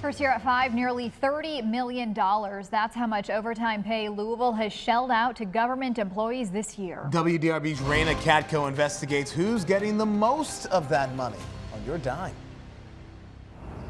First here at 5, nearly $30 million. That's how much overtime pay Louisville has shelled out to government employees this year. WDRB's Raina Katko investigates who's getting the most of that money on your dime.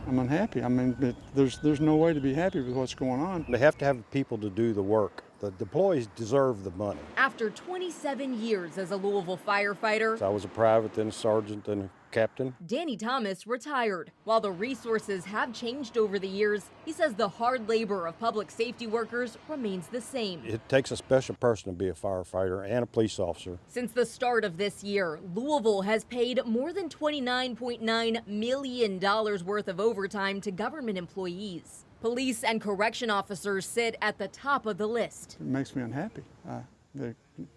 I'm unhappy. I mean, there's no way to be happy with what's going on. They have to have people to do the work. The employees deserve the money. After 27 years as a Louisville firefighter, So I was a private, then a sergeant, then a captain. Danny Thomas retired. While the resources have changed over the years, he says the hard labor of public safety workers remains the same. It takes a special person to be a firefighter and a police officer. Since the start of this year, Louisville has paid more than $29.9 million worth of overtime to government employees. Police and correction officers sit at the top of the list. It makes me unhappy.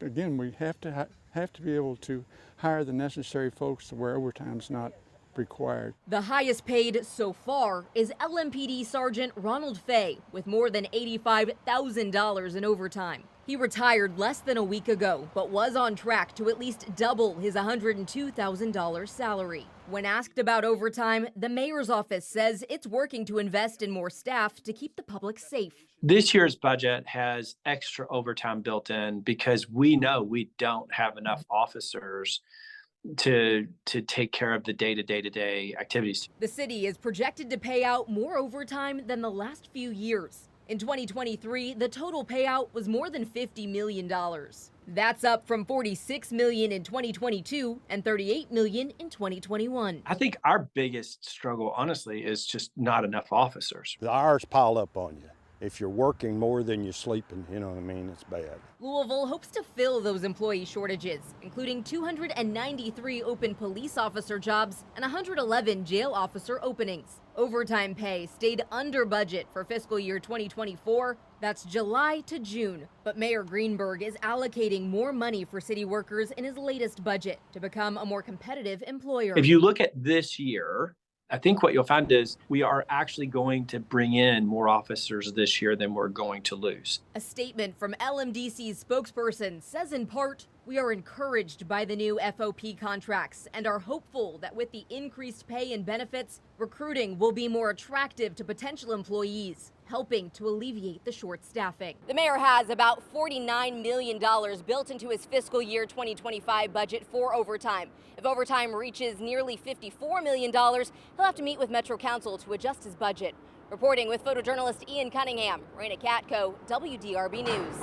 Again, we have to be able to hire the necessary folks to where overtime's not required. The highest paid so far is LMPD Sergeant Ronald Fay with more than $85,000 in overtime. He retired less than a week ago, but was on track to at least double his $102,000 salary. When asked about overtime, the mayor's office says it's working to invest in more staff to keep the public safe. This year's budget has extra overtime built in because we know we don't have enough officers to take care of the day-to-day activities. The city is projected to pay out more overtime than the last few years. In 2023, the total payout was more than $50 million. That's up from $46 million in 2022 and $38 million in 2021. I think our biggest struggle, honestly, is just not enough officers. The hours pile up on you. If you're working more than you're sleeping, you know what I mean, it's bad. Louisville hopes to fill those employee shortages, including 293 open police officer jobs and 111 jail officer openings. Overtime pay stayed under budget for fiscal year 2024. That's July to June. But Mayor Greenberg is allocating more money for city workers in his latest budget to become a more competitive employer. If you look at this year, I think what you'll find is we are actually going to bring in more officers this year than we're going to lose. A statement from LMDC's spokesperson says in part, "We are encouraged by the new FOP contracts and are hopeful that with the increased pay and benefits, recruiting will be more attractive to potential employees, helping to alleviate the short staffing." The mayor has about $49 million built into his fiscal year 2025 budget for overtime. If overtime reaches nearly $54 million, he'll have to meet with Metro Council to adjust his budget. Reporting with photojournalist Ian Cunningham, Raina Katko, WDRB News.